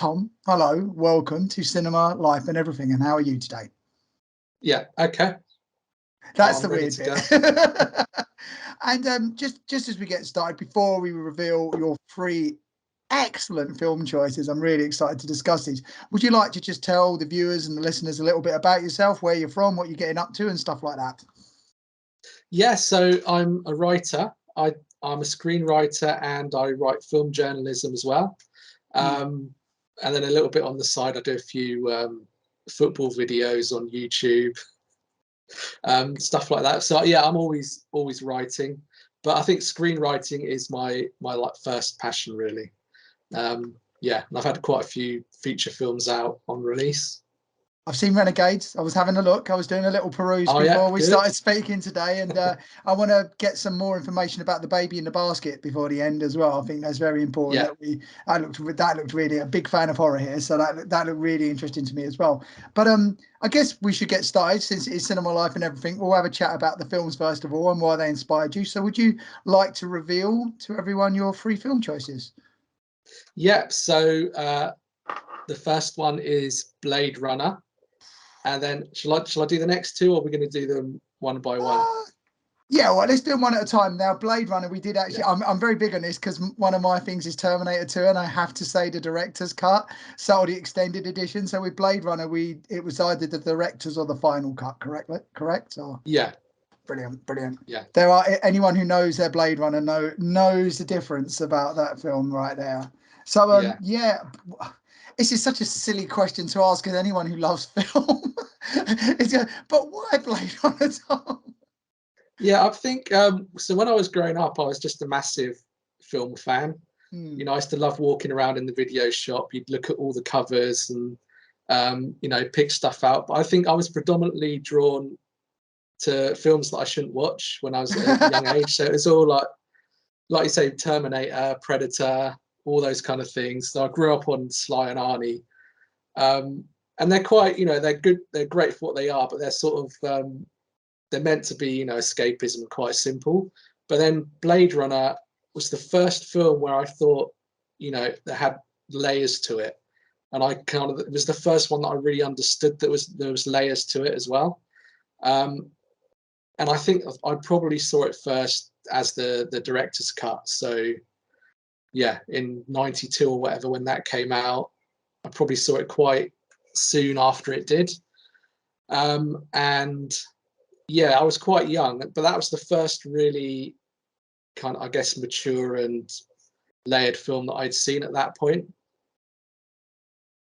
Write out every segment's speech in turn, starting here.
Tom, hello, welcome to Cinema, Life and Everything. And how are you today? Yeah, okay. That's the weird bit. And just as we get started, before we reveal your three excellent film choices, I'm really excited to discuss these. Would you like to just tell the viewers and the listeners a little bit about yourself, where you're from, what you're getting up to and stuff like that? Yeah, so I'm a writer. I'm a screenwriter and I write film journalism as well. And then a little bit on the side, I do a few football videos on YouTube, stuff like that. So yeah, I'm always writing, but I think screenwriting is my like first passion really. Yeah, and I've had quite a few feature films out on release. I've seen Renegades. I was having a look. I was doing a little peruse before we started speaking today, and I want to get some more information about The Baby in the Basket before the end as well. I think that's very important. Yeah. That looked really, a big fan of horror here, so that looked really interesting to me as well. But I guess we should get started since it is Cinema, Life and Everything. We'll have a chat about the films first of all and why they inspired you. So would you like to reveal to everyone your three film choices? Yeah. So the first one is Blade Runner. And then shall I do the next two, or are we going to do them one by one? Yeah, well, let's do them one at a time. Now, Blade Runner, we did actually, yeah. I'm very big on this because one of my things is Terminator 2, and I have to say the director's cut, so the extended edition. So with Blade Runner, it was either the director's or the final cut, correct? Or yeah. Brilliant. Yeah. There are anyone who knows their Blade Runner knows the difference about that film right there. So yeah. This is such a silly question to ask as anyone who loves film. But why Blade Runner, Tom? Yeah, I think so. When I was growing up, I was just a massive film fan. You know, I used to love walking around in the video shop. You'd look at all the covers and you know, pick stuff out. But I think I was predominantly drawn to films that I shouldn't watch when I was at a young age. So it was all like you say, Terminator, Predator, all those kind of things. So I grew up on Sly and Arnie, and they're quite, you know, they're good, they're great for what they are, but they're sort of they're meant to be, you know, escapism, quite simple. But then Blade Runner was the first film where I thought, you know, that had layers to it, and it was the first one that I really understood that there was layers to it as well. And I think I probably saw it first as the director's cut. So yeah, in '92 or whatever, when that came out, I probably saw it quite soon after it did. And yeah, I was quite young, but that was the first really kind of, I guess, mature and layered film that I'd seen at that point.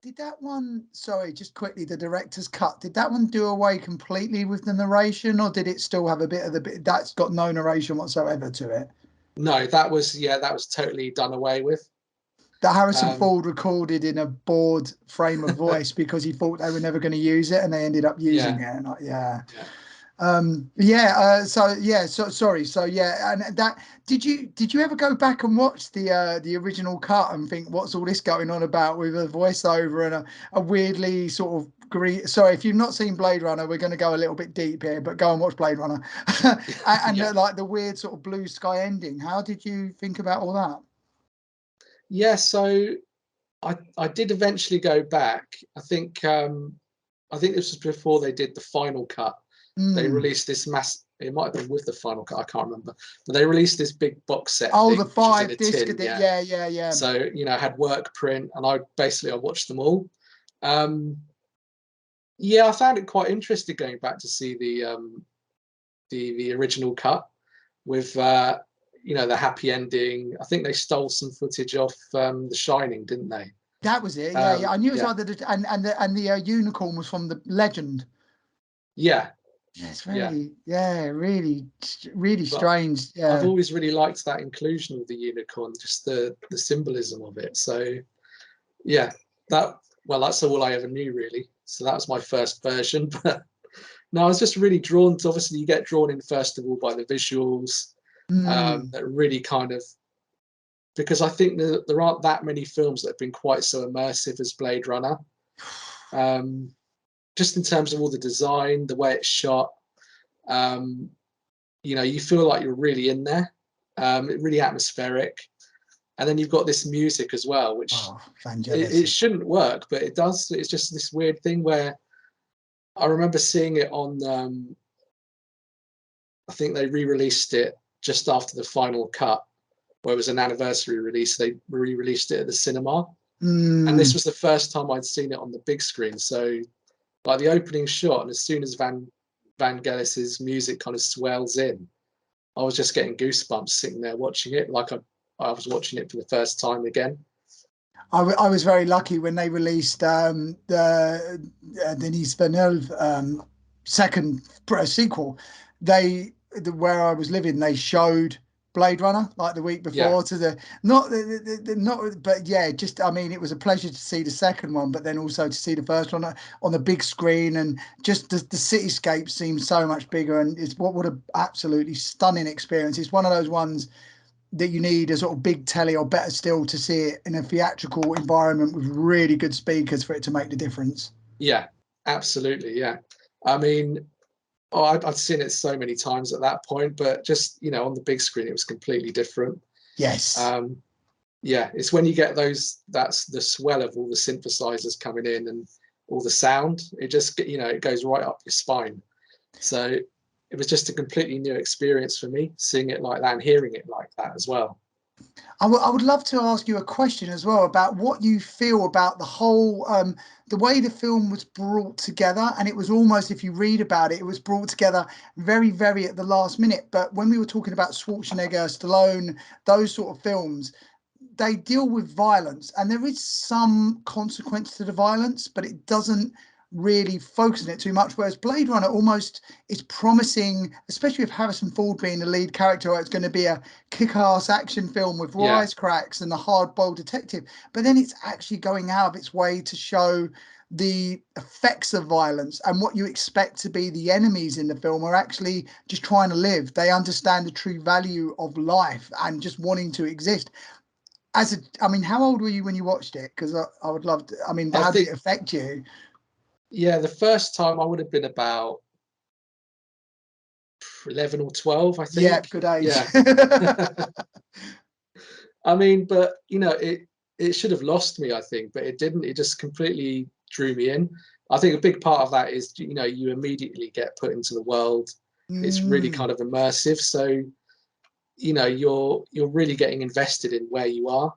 Did that one, sorry, just quickly, the director's cut, did that one do away completely with the narration, or did it still have a bit of that's got no narration whatsoever to it? No, that was totally done away with. That Harrison Ford recorded in a bored frame of voice because he thought they were never going to use it, and they ended up using it. And sorry. So yeah, and that did you ever go back and watch the original cut and think, what's all this going on about with a voiceover and a weirdly sort of green? Sorry, if you've not seen Blade Runner, we're going to go a little bit deep here, but go and watch Blade Runner. and like the weird sort of blue sky ending. How did you think about all that? Yeah, so I did eventually go back. I think this was before they did the final cut. They released this it might have been with the final cut, I can't remember, but they released this big box set. Oh, the 5-disc, yeah. So, you know, I had work print, and I watched them all. Yeah, I found it quite interesting going back to see the original cut with you know, the happy ending. I think they stole some footage off The Shining, didn't they? That was it. Yeah. I knew it was either the unicorn was from The Legend. Yeah. It's really, really strange. Yeah. I've always really liked that inclusion of the unicorn, just the symbolism of it. So yeah, that's all I ever knew really. So that was my first version. But no, I was just really drawn to, obviously you get drawn in first of all by the visuals. That really kind of, because I think there aren't that many films that have been quite so immersive as Blade Runner. Just in terms of all the design, the way it's shot, you know, you feel like you're really in there. Really atmospheric. and then you've got this music as well, which it shouldn't work, but it does. It's just this weird thing where I remember seeing it on. I think they re-released it just after the final cut, where it was an anniversary release. They re-released it at the cinema, and this was the first time I'd seen it on the big screen. So, like the opening shot, and as soon as Vangelis's music kind of swells in, I was just getting goosebumps sitting there watching it, like I was watching it for the first time again. I was very lucky when they released the Denis Villeneuve second sequel. Where I was living, they showed Blade Runner like the week before to the not, but yeah, just I mean, it was a pleasure to see the second one, but then also to see the first one on the big screen, and just the cityscape seems so much bigger, and it's what an absolutely stunning experience. It's one of those ones that you need a sort of big telly, or better still, to see it in a theatrical environment with really good speakers for it to make the difference. Yeah, absolutely. Yeah, I mean, I'd seen it so many times at that point, but just, you know, on the big screen, it was completely different. Yes. Yeah, it's when you get that's the swell of all the synthesizers coming in and all the sound. It just, you know, it goes right up your spine. So it was just a completely new experience for me, seeing it like that and hearing it like that as well. I would love to ask you a question as well about what you feel about the whole, the way the film was brought together. And it was almost, if you read about it, it was brought together very, very at the last minute. But when we were talking about Schwarzenegger, Stallone, those sort of films, they deal with violence, and there is some consequence to the violence, but it doesn't really focus on it too much. Whereas Blade Runner almost is promising, especially with Harrison Ford being the lead character, it's going to be a kick-ass action film with wisecracks and the hard-boiled detective. But then it's actually going out of its way to show the effects of violence, and what you expect to be the enemies in the film are actually just trying to live. They understand the true value of life and just wanting to exist. I mean, how old were you when you watched it? Because I would love to, I mean, how did it affect you? Yeah, the first time I would have been about 11 or 12, I think. Yeah, good age. Yeah. I mean, but, you know, it should have lost me, I think, but it didn't. It just completely drew me in. I think a big part of that is, you know, you immediately get put into the world. It's really kind of immersive. So, you know, you're really getting invested in where you are.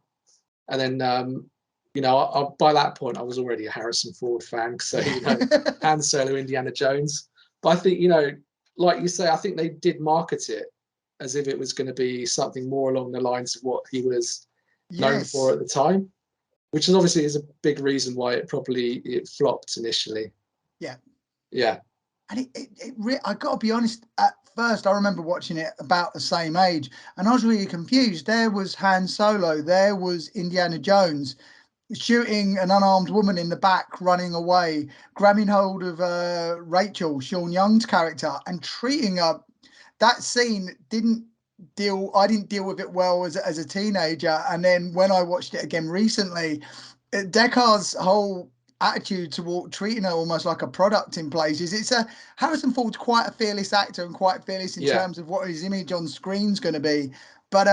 And then, you know, by that point, I was already a Harrison Ford fan. So, you know, Han Solo, Indiana Jones. But I think, you know, like you say, I think they did market it as if it was going to be something more along the lines of what he was known for at the time, which is obviously is a big reason why it flopped initially. Yeah. Yeah. And I got to be honest, at first, I remember watching it about the same age, and I was really confused. There was Han Solo, there was Indiana Jones shooting an unarmed woman in the back, running away, grabbing hold of Rachel, Sean Young's character, and treating her. That scene I didn't deal with it well as a teenager. And then when I watched it again recently, Deckard's whole attitude toward treating her almost like a product in places. Harrison Ford's quite a fearless actor, and quite fearless in terms of what his image on screen's going to be. But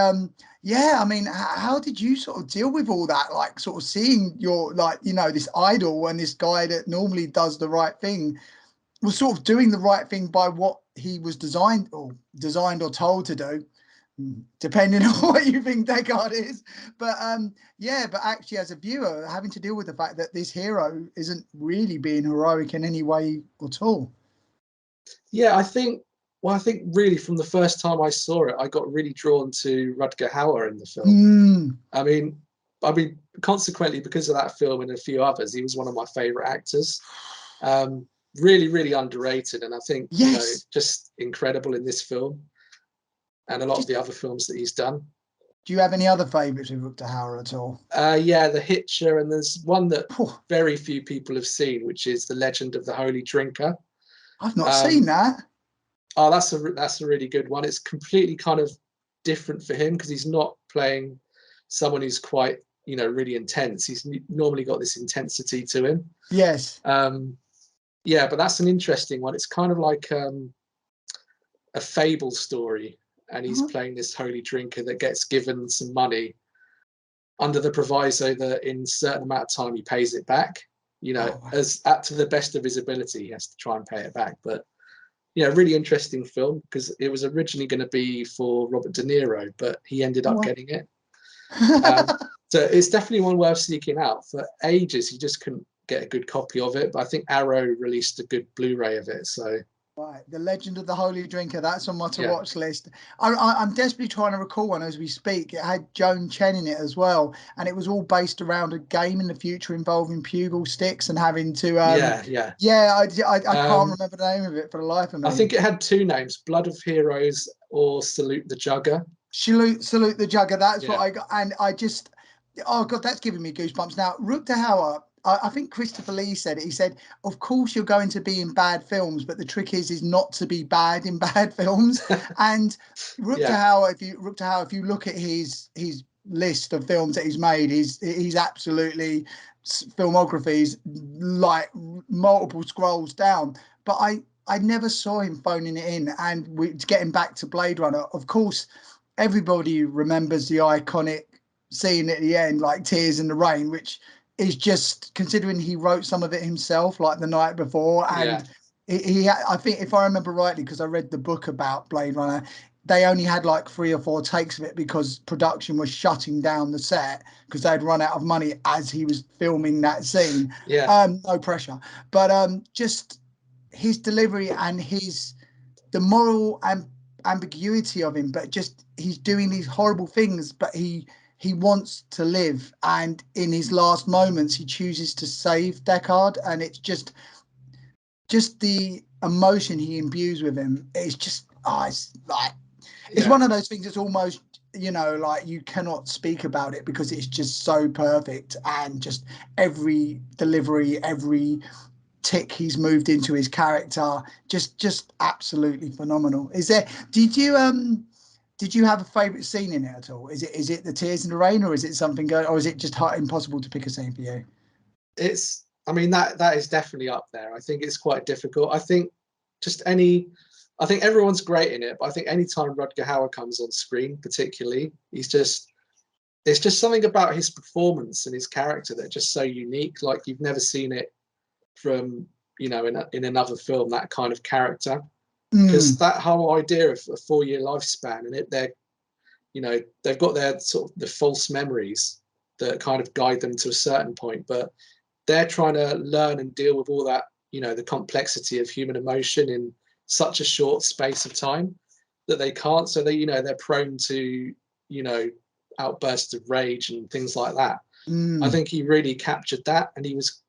yeah, I mean, how did you sort of deal with all that? Like, sort of seeing your, like, you know, this idol and this guy that normally does the right thing was sort of doing the right thing by what he was designed or told to do, depending on what you think Deckard is. But yeah, but actually as a viewer, having to deal with the fact that this hero isn't really being heroic in any way at all. Yeah, I think really from the first time I saw it, I got really drawn to Rutger Hauer in the film. I mean, consequently, because of that film and a few others, he was one of my favorite actors. Really, really underrated, and I think you know, just incredible in this film and a lot of the other films that he's done. Do you have any other favourites with Rutger Hauer at all? Yeah, The Hitcher, and there's one that very few people have seen, which is The Legend of the Holy Drinker. I've not seen that. Oh, that's a really good one. It's completely kind of different for him because he's not playing someone who's quite, you know, really intense. He's normally got this intensity to him. Yes. Yeah, but that's an interesting one. It's kind of like a fable story, and he's playing this holy drinker that gets given some money under the proviso that in a certain amount of time he pays it back. You know, as to the best of his ability, he has to try and pay it back. But really interesting film, because it was originally going to be for Robert De Niro, but he ended up getting it. So it's definitely one worth seeking out. For ages, you just couldn't get a good copy of it, but I think Arrow released a good Blu-ray of it. So Right, The Legend of the Holy Drinker. That's on my to-watch list. I'm desperately trying to recall one as we speak. It had Joan Chen in it as well, and it was all based around a game in the future involving pugil sticks and having to. I can't remember the name of it for the life of me. I think it had two names: Blood of Heroes or Salute the Jugger. Salute the Jugger. That's what I got, and I just, oh god, that's giving me goosebumps. Now, Rutger Hauer. I think Christopher Lee said it. He said, "Of course, you're going to be in bad films, but the trick is not to be bad in bad films." And Rutger Hauer, if you look at his list of films that he's made, he's absolutely filmography's like multiple scrolls down. But I never saw him phoning it in. And getting back to Blade Runner, of course, everybody remembers the iconic scene at the end, like Tears in the Rain, which is just, considering he wrote some of it himself, like the night before. And I think, if I remember rightly, because I read the book about Blade Runner, they only had like 3 or 4 takes of it because production was shutting down the set because they'd run out of money as he was filming that scene. No pressure, but just his delivery and the moral ambiguity of him, but just he's doing these horrible things, but he wants to live, and in his last moments he chooses to save Deckard, and it's just the emotion he imbues with him. It's just it's one of those things that's almost, like you cannot speak about it because it's just so perfect, and just every delivery, every tick he's moved into his character, just absolutely phenomenal. Did you have a favorite scene in it at all? Is it the Tears in the Rain, or is it something or is it just impossible to pick a scene for you? I mean, that is definitely up there. I think it's quite difficult. I think everyone's great in it, but I think anytime Rutger Hauer comes on screen, particularly, it's just something about his performance and his character that are just so unique. Like, you've never seen it from, in another film, that kind of character. Because that whole idea of a 4-year lifespan, and they've got their sort of the false memories that kind of guide them to a certain point, but they're trying to learn and deal with all that, the complexity of human emotion in such a short space of time that they can't. So they're prone to, outbursts of rage and things like that. I think he really captured that, and he was,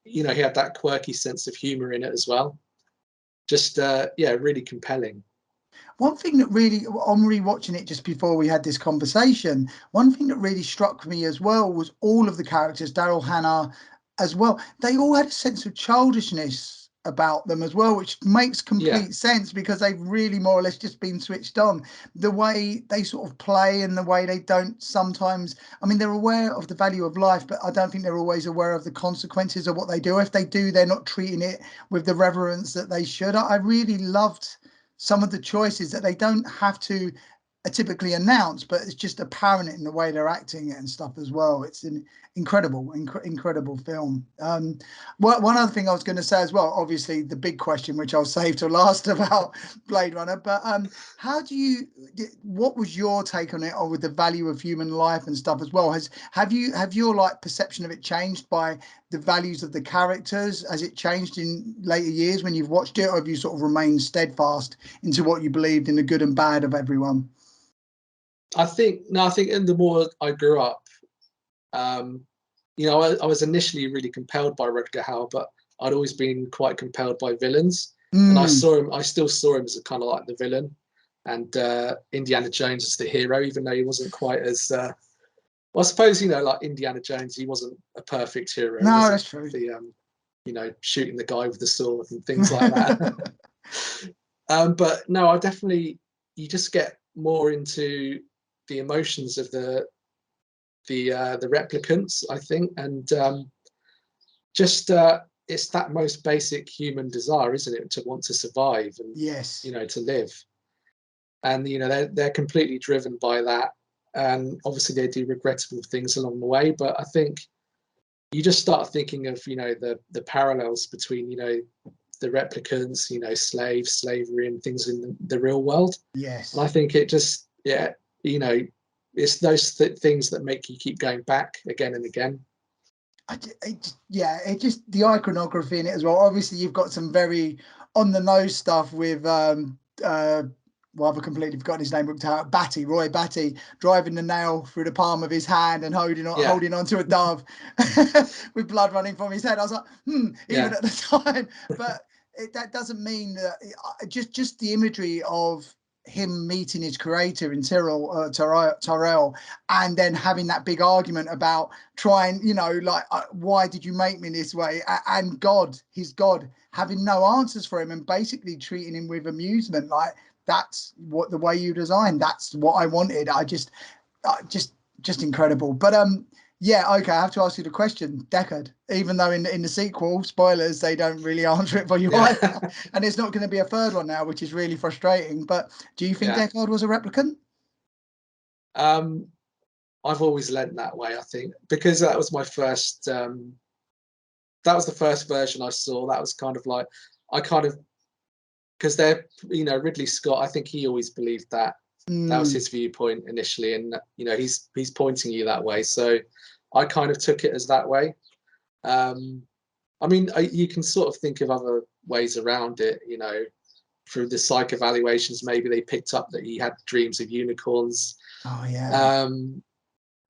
he had that quirky sense of humor in it as well. Just really compelling. One thing that really, on rewatching it just before we had this conversation, one thing that really struck me as well was all of the characters, Daryl Hannah as well, they all had a sense of childishness about them as well, which makes complete sense because they've really more or less just been switched on. The way they sort of play and the way they don't sometimes, I mean, they're aware of the value of life, but I don't think they're always aware of the consequences of what they do. If they do, they're not treating it with the reverence that they should. I really loved some of the choices that they don't have to typically announce, but it's just apparent in the way they're acting it and stuff as well. It's an incredible film. One other thing I was going to say as well, obviously the big question, which I'll save to last, about Blade Runner, but what was your take on it, or with the value of human life and stuff as well? Have your like perception of it changed by the values of the characters? Has it changed in later years when you've watched it, or have you sort of remained steadfast into what you believed in the good and bad of everyone? I think the more I grew up, I was initially really compelled by Rutger Hauer, but I'd always been quite compelled by villains. And I still saw him as a kind of like the villain, and Indiana Jones as the hero, even though he wasn't quite as well, I suppose, like Indiana Jones, he wasn't a perfect hero. No, that's true. Shooting the guy with the sword and things like that. But no, you just get more into the emotions of the replicants, I think, and it's that most basic human desire, isn't it, to want to survive and to live. And they're completely driven by that. and obviously they do regrettable things along the way. But I think you just start thinking of, you know, the parallels between, you know, the replicants, you know, slavery, and things in the real world. Yes. And I think it just, yeah, you know, it's those things that make you keep going back again and again. It just the iconography in it as well. Obviously, you've got some very on the nose stuff with well, I've completely forgotten his name. Roy Batty, driving the nail through the palm of his hand and holding onto a dove with blood running from his head. I was like, even at the time, but that doesn't mean that. Just the imagery of him meeting his creator in Tyrell, and then having that big argument about trying, you know, like, why did you make me this way? And his God, having no answers for him and basically treating him with amusement, like, that's what the way you designed. That's what I wanted. Just incredible. But yeah, okay. I have to ask you the question, Deckard. Even though in the sequel, spoilers, they don't really answer it for you either, and it's not going to be a third one now, which is really frustrating. But do you think Deckard was a replicant? I've always leant that way. I think because that was my first. That was the first version I saw. That was kind of like because they're, you know, Ridley Scott, I think he always believed that. That was his viewpoint initially, and you know, he's pointing you that way. So I kind of took it as that way. I mean, you can sort of think of other ways around it, you know, through the psych evaluations. Maybe they picked up that he had dreams of unicorns. Oh yeah.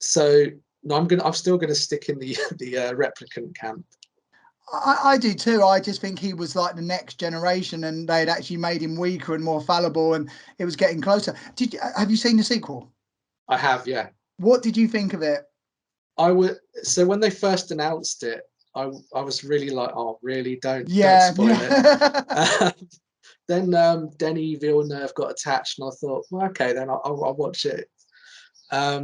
So no, I'm still gonna stick in the replicant camp. I do too. I just think he was like the next generation, and they'd actually made him weaker and more fallible, and it was getting closer. Have you seen the sequel? I have, yeah. What did you think of it? So when they first announced it, I was really like, oh, really? Don't spoil it. Then Denis Villeneuve got attached, and I thought, well, okay, then I'll watch it. I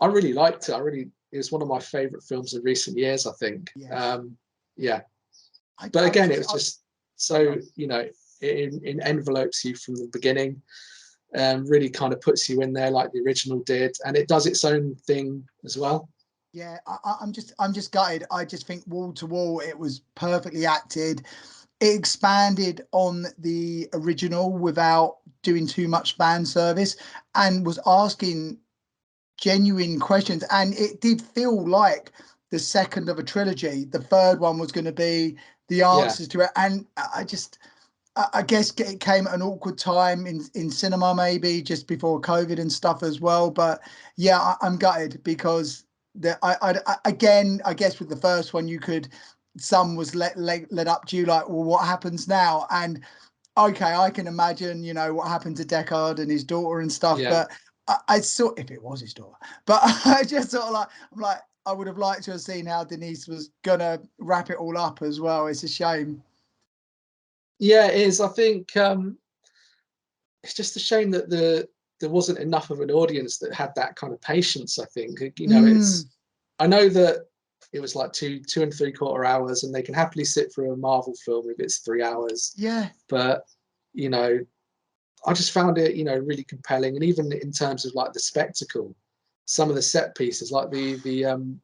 really liked it. It was one of my favorite films of recent years, I think. Yes. Yeah. But again, it was just so, you know, it envelopes you from the beginning, really kind of puts you in there like the original did, and it does its own thing as well. Yeah, I'm just gutted. I just think wall to wall, it was perfectly acted. It expanded on the original without doing too much fan service, and was asking genuine questions. And it did feel like the second of a trilogy. The third one was going to be the answers to it. And I guess it came at an awkward time in cinema, maybe just before COVID and stuff as well. But yeah, I'm gutted because again, I guess with the first one, some was led up to you like, well, what happens now? And okay, I can imagine, you know, what happened to Deckard and his daughter and stuff. Yeah. But I saw, if it was his daughter, but I just sort of like, I would have liked to have seen how Denise was gonna wrap it all up as well. It's a shame. Yeah, it is. I think it's just a shame that there wasn't enough of an audience that had that kind of patience. I think, you know, I know that it was like 2 and 3/4 hours, and they can happily sit through a Marvel film if it's 3 hours. Yeah. But you know, I just found it, you know, really compelling, and even in terms of like the spectacle, some of the set pieces, like the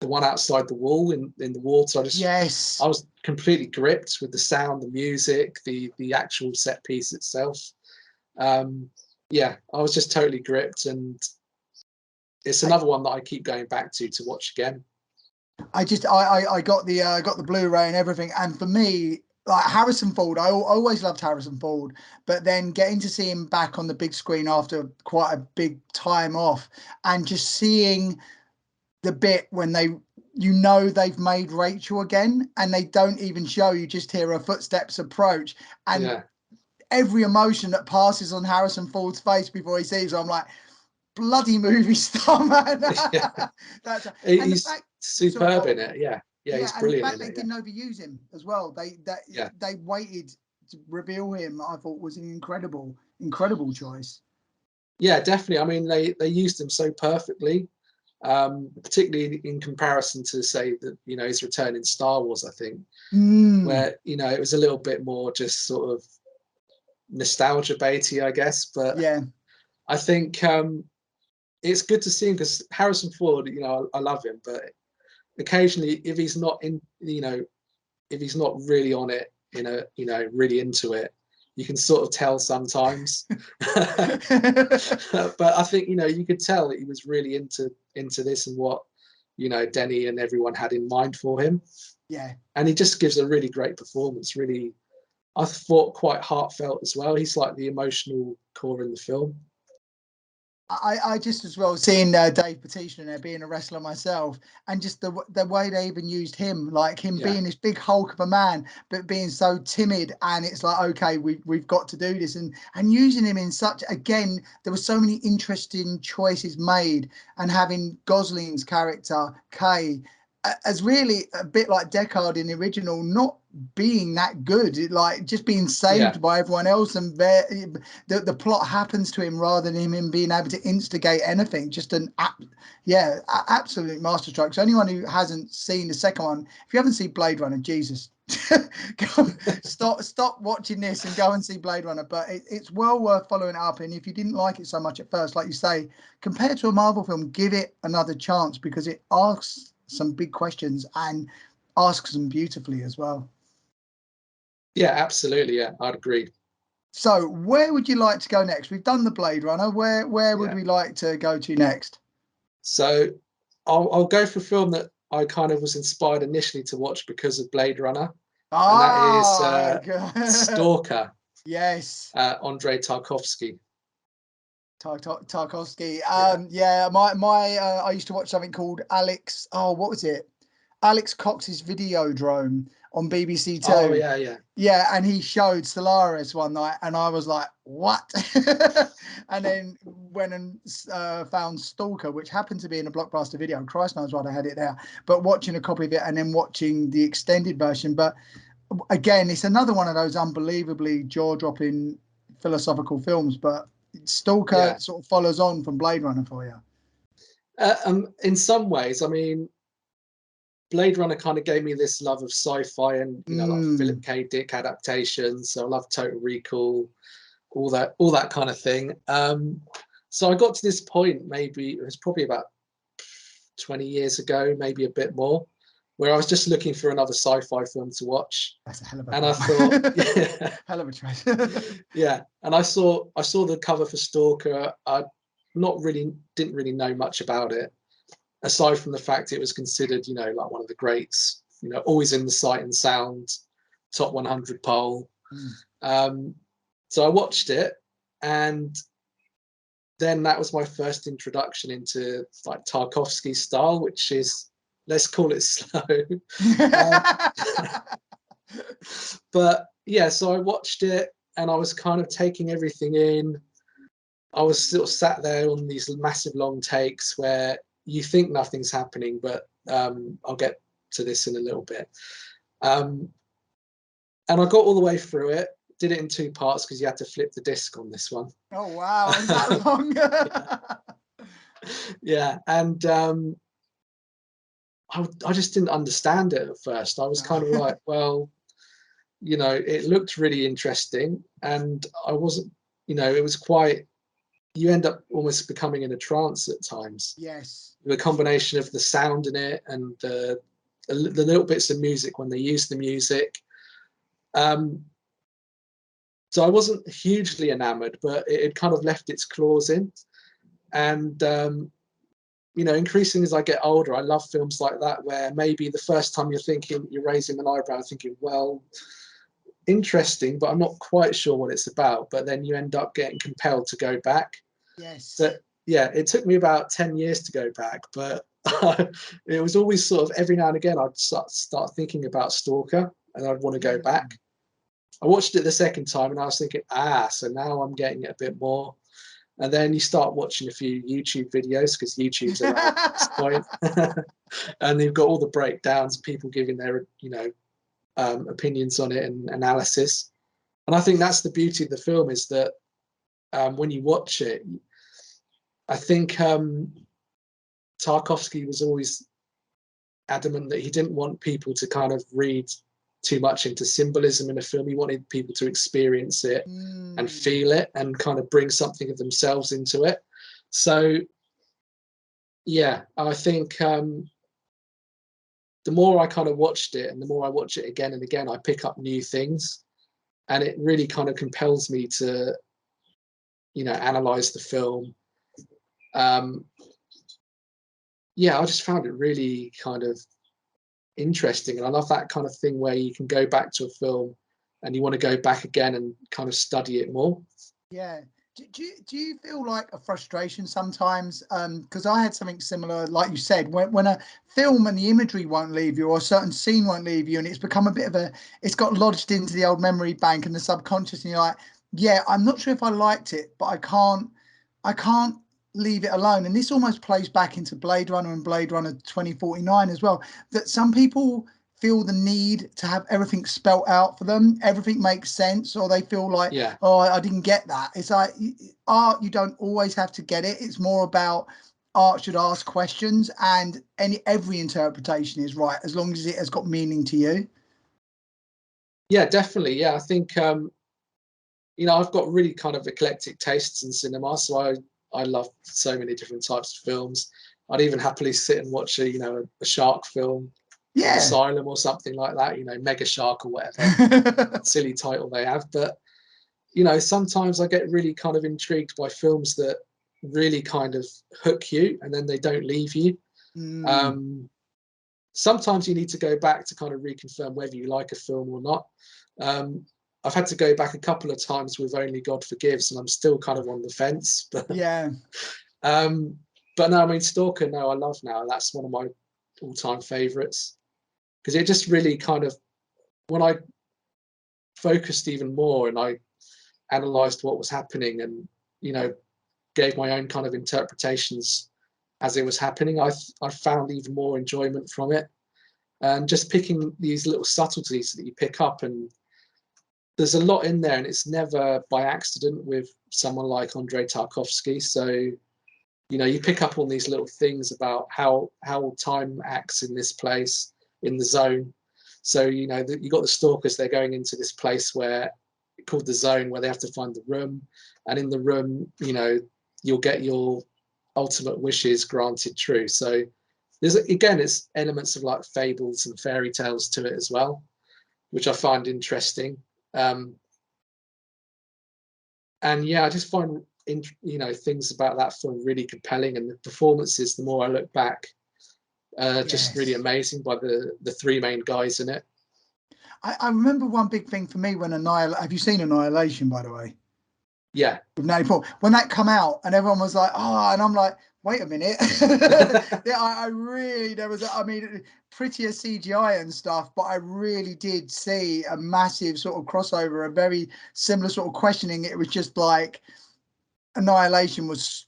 one outside the wall in the water. I was completely gripped with the sound, the music, the actual set piece itself. Yeah, I was just totally gripped, and it's another one that I keep going back to watch again. I got the Blu-ray and everything, and for me, like Harrison Ford, I always loved Harrison Ford, but then getting to see him back on the big screen after quite a big time off, and just seeing the bit when they've made Rachel again, and they don't even show you, just hear her footsteps approach, and every emotion that passes on Harrison Ford's face before he sees her, I'm like, bloody movie star, man. He's superb in it. Yeah, he's brilliant. And the fact they didn't overuse him as well. They waited to reveal him, I thought, was an incredible choice. Yeah, definitely. I mean, they used him so perfectly. Particularly in comparison to, say, that, you know, his return in Star Wars, I think, where, you know, it was a little bit more just sort of nostalgia baity, I guess. But yeah, I think it's good to see him, because Harrison Ford, you know, I love him, but occasionally if he's not in, you know, if he's not really on it, you know, really into it, you can sort of tell sometimes. But I think, you know, you could tell that he was really into this and what, you know, Denny and everyone had in mind for him. Yeah. And he just gives a really great performance. Really, I thought quite heartfelt as well. He's like the emotional core in the film. I just as well seeing Dave Bautista in there being a wrestler myself, and just the way they even used him, like him being this big hulk of a man, but being so timid, and it's like, okay, we've got to do this, and using him in such, again, there were so many interesting choices made, and having Gosling's character Kay as really a bit like Deckard in the original, not being that good, like just being saved by everyone else, and the plot happens to him rather than him being able to instigate anything. Just an absolute masterstroke. So anyone who hasn't seen the second one, if you haven't seen Blade Runner, Jesus, stop watching this and go and see Blade Runner. But it's well worth following it up. And if you didn't like it so much at first, like you say, compared to a Marvel film, give it another chance, because it asks some big questions and asks them beautifully as well. Yeah, absolutely. Yeah, I'd agree. So where would you like to go next? We've done the Blade Runner. Where would we like to go to next? So I'll go for a film that I kind of was inspired initially to watch because of Blade Runner. And that is Stalker. Yes. Andrei Tarkovsky. Tarkovsky. Yeah, I used to watch something called Alex. Oh, what was it? Alex Cox's Videodrome on BBC Two. Oh yeah. Yeah, and he showed Solaris one night, and I was like, "What?" And then went and found Stalker, which happened to be in a Blockbuster video. Christ knows why they had it there. But watching a copy of it and then watching the extended version. But again, it's another one of those unbelievably jaw-dropping philosophical films. But Stalker sort of follows on from Blade Runner for you. In some ways, I mean, Blade Runner kind of gave me this love of sci-fi and, you know, like Philip K. Dick adaptations. So I love Total Recall, all that kind of thing. So I got to this point, maybe it was probably about 20 years ago, maybe a bit more, where I was just looking for another sci-fi film to watch. That's a hell of a and I thought, hell of a choice. Yeah, and I saw the cover for Stalker. I didn't really know much about it, aside from the fact it was considered, you know, like one of the greats, you know, always in the Sight and Sound top 100 poll. So I watched it, and then that was my first introduction into like Tarkovsky style, which is, let's call it, slow. But yeah, so I watched it, and I was kind of taking everything in. I was sort of sat there on these massive long takes where you think nothing's happening, but I'll get to this in a little bit. And I got all the way through it, did it in 2 parts because you had to flip the disc on this one. Oh, wow. Is that long? Yeah. And I just didn't understand it at first. I was kind of like, well, you know, it looked really interesting, and I wasn't, you know, it was quite, you end up almost becoming in a trance at times. Yes. The combination of the sound in it and the little bits of music when they use the music. So I wasn't hugely enamored, but it had kind of left its claws in. And, you know, increasingly as I get older, I love films like that, where maybe the first time you're raising an eyebrow, thinking, well, interesting, but I'm not quite sure what it's about. But then you end up getting compelled to go back. Yes. So yeah, it took me about 10 years to go back, but it was always sort of every now and again I'd start thinking about Stalker, and I'd want to go back. I watched it the second time, and I was thinking, so now I'm getting it a bit more. And then you start watching a few YouTube videos, because YouTube's around at this point. And they've got all the breakdowns, people giving their, you know, opinions on it and analysis. And I think that's the beauty of the film, is that when you watch it, I think Tarkovsky was always adamant that he didn't want people to kind of read too much into symbolism in a film. He wanted people to experience it and feel it and kind of bring something of themselves into it. So Yeah, I think the more I kind of watched it, and the more I watch it again and again, I pick up new things, and it really kind of compels me to, analyze the film. Um, yeah, I just found it really kind of interesting, and I love that kind of thing where you can go back to a film and you want to go back again and kind of study it more. Yeah. Do you feel like a frustration sometimes? Because I had something similar, like you said, when a film and the imagery won't leave you, or a certain scene won't leave you, and it's become a bit of it's got lodged into the old memory bank and the subconscious, and you're like, yeah, I'm not sure if I liked it, but I can't leave it alone. And this almost plays back into Blade Runner and Blade Runner 2049 as well, that some people feel the need to have everything spelt out for them, everything makes sense, or they feel like, Yeah, oh, I didn't get that. It's like art, you don't always have to get it. It's more about art should ask questions, and every interpretation is right as long as it has got meaning to you. yeah, definitely. Yeah, I think I've got really kind of eclectic tastes in cinema, so I love so many different types of films. I'd even happily sit and watch a shark film, Yeah. Asylum or something like that, Mega Shark or whatever silly title they have. But sometimes I get really kind of intrigued by films that really kind of hook you and then they don't leave you. Mm, Um, Sometimes you need to go back to kind of reconfirm whether you like a film or not. Um, I've had to go back a couple of times with Only God Forgives, and I'm still kind of on the fence. yeah. Um, but no, I mean Stalker. No, I love now. That's one of my all-time favorites because it just really kind of, when I focused even more and I analyzed what was happening and you know gave my own kind of interpretations as it was happening, I found even more enjoyment from it, and just picking these little subtleties that you pick up, and there's a lot in there, and it's never by accident with someone like Andrei Tarkovsky. So you pick up on these little things about how time acts in this place, in the zone. So you got the stalkers, they're going into this place where called the zone, where they have to find the room, and in the room you'll get your ultimate wishes granted true. So there's, again, it's elements of like fables and fairy tales to it as well, which I find interesting. um, and yeah, I just find things about that film really compelling, and the performances, the more I look back, just really Yes. amazing by the three main guys in it. I remember one big thing for me when have you seen Annihilation, by the way? Yeah. With Natalie Portman, when that come out and everyone was like, oh, and I'm like, wait a minute. Yeah, I really, there was, I mean, prettier CGI and stuff, but I really did see a massive sort of crossover, a very similar sort of questioning. It was just like Annihilation was,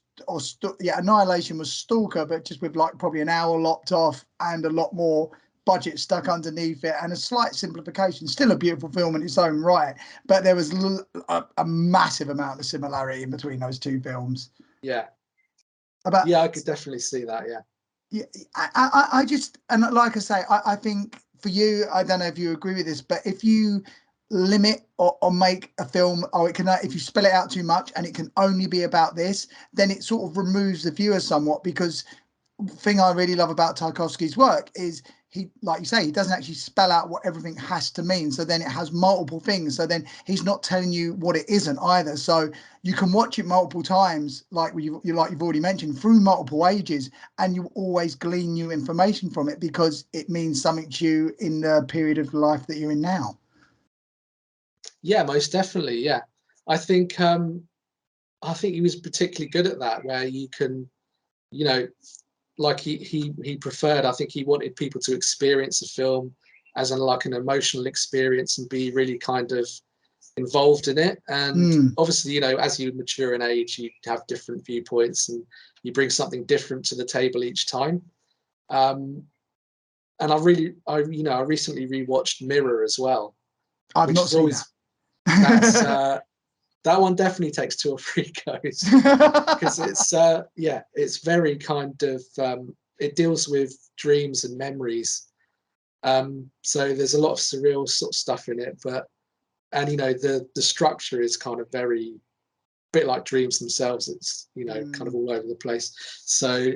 Annihilation was Stalker, but just with like probably an hour lopped off and a lot more budget stuck underneath it and a slight simplification. Still a beautiful film in its own right, but there was a massive amount of similarity in between those two films. Yeah. About Yeah, I could definitely see that. Yeah. yeah, I just, and like I say, I think for you, I don't know if you agree with this, but if you limit or make a film, or it can, if you spell it out too much and it can only be about this, then it sort of removes the viewer somewhat. Because the thing I really love about Tarkovsky's work is he, like you say, he doesn't actually spell out what everything has to mean. So then it has multiple things. So then he's not telling you what it isn't either. So you can watch it multiple times, like you've already mentioned, through multiple ages, and you always glean new information from it because it means something to you in the period of life that you're in now. Yeah, most definitely. Yeah, I think I think he was particularly good at that, where you can, you know, like he preferred. I think he wanted people to experience a film as like an emotional experience and be really kind of involved in it. And Mm, obviously, as you mature in age, you have different viewpoints and you bring something different to the table each time. Um, and I recently rewatched Mirror as well, I've which not is seen always that's that. that one definitely takes two or three goes because it's very kind of it deals with dreams and memories. So there's a lot of surreal sort of stuff in it, but and the structure is kind of bit like dreams themselves. It's kind of Mm, all over the place. So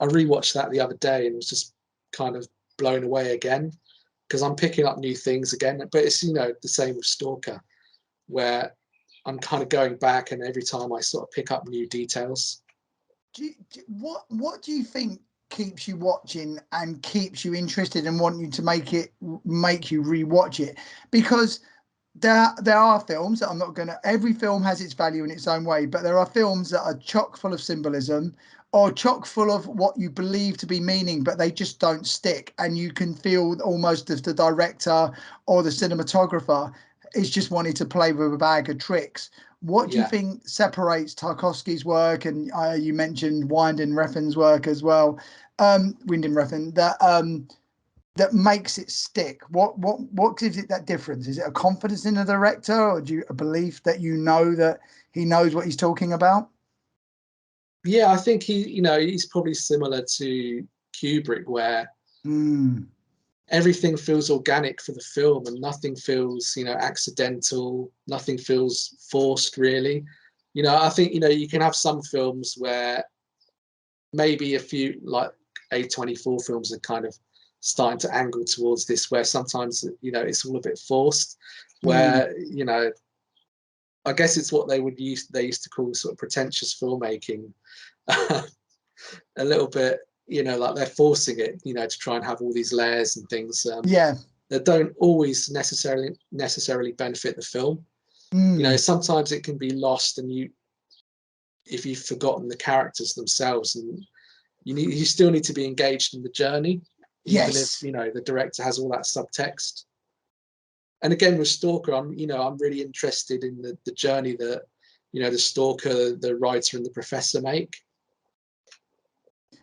I rewatched that the other day and was just kind of blown away again, because I'm picking up new things again. But it's, you know, the same with Stalker, where I'm kind of going back, and every time I sort of pick up new details. What do you think keeps you watching and keeps you interested and want you to make you rewatch it? Because there are films that I'm not gonna. Every film has its value in its own way, but there are films that are chock full of symbolism or chock full of what you believe to be meaning, but they just don't stick, and you can feel almost as the director or the cinematographer is just wanting to play with a bag of tricks. What do you Yeah. think separates Tarkovsky's work, and you mentioned Winding Refn's work as well, Winding Refn, that makes it stick? What gives it that difference? Is it a confidence in the director, or do you a belief that you know that he knows what he's talking about? Yeah, I think he's probably similar to Kubrick, where everything feels organic for the film and nothing feels, accidental, nothing feels forced, really. I think, you can have some films where maybe a few, like A24 films, are kind of starting to angle towards this, where sometimes, it's all a bit forced, where, I guess it's what they used to call sort of pretentious filmmaking. A little bit, like they're forcing it, to try and have all these layers and things Yeah. that don't always necessarily benefit the film. Sometimes it can be lost, and if you've forgotten the characters themselves, and you still need to be engaged in the journey, even if Yes. the director has all that subtext. And again, with Stalker, I'm really interested in the journey that the Stalker, the writer, and the professor make.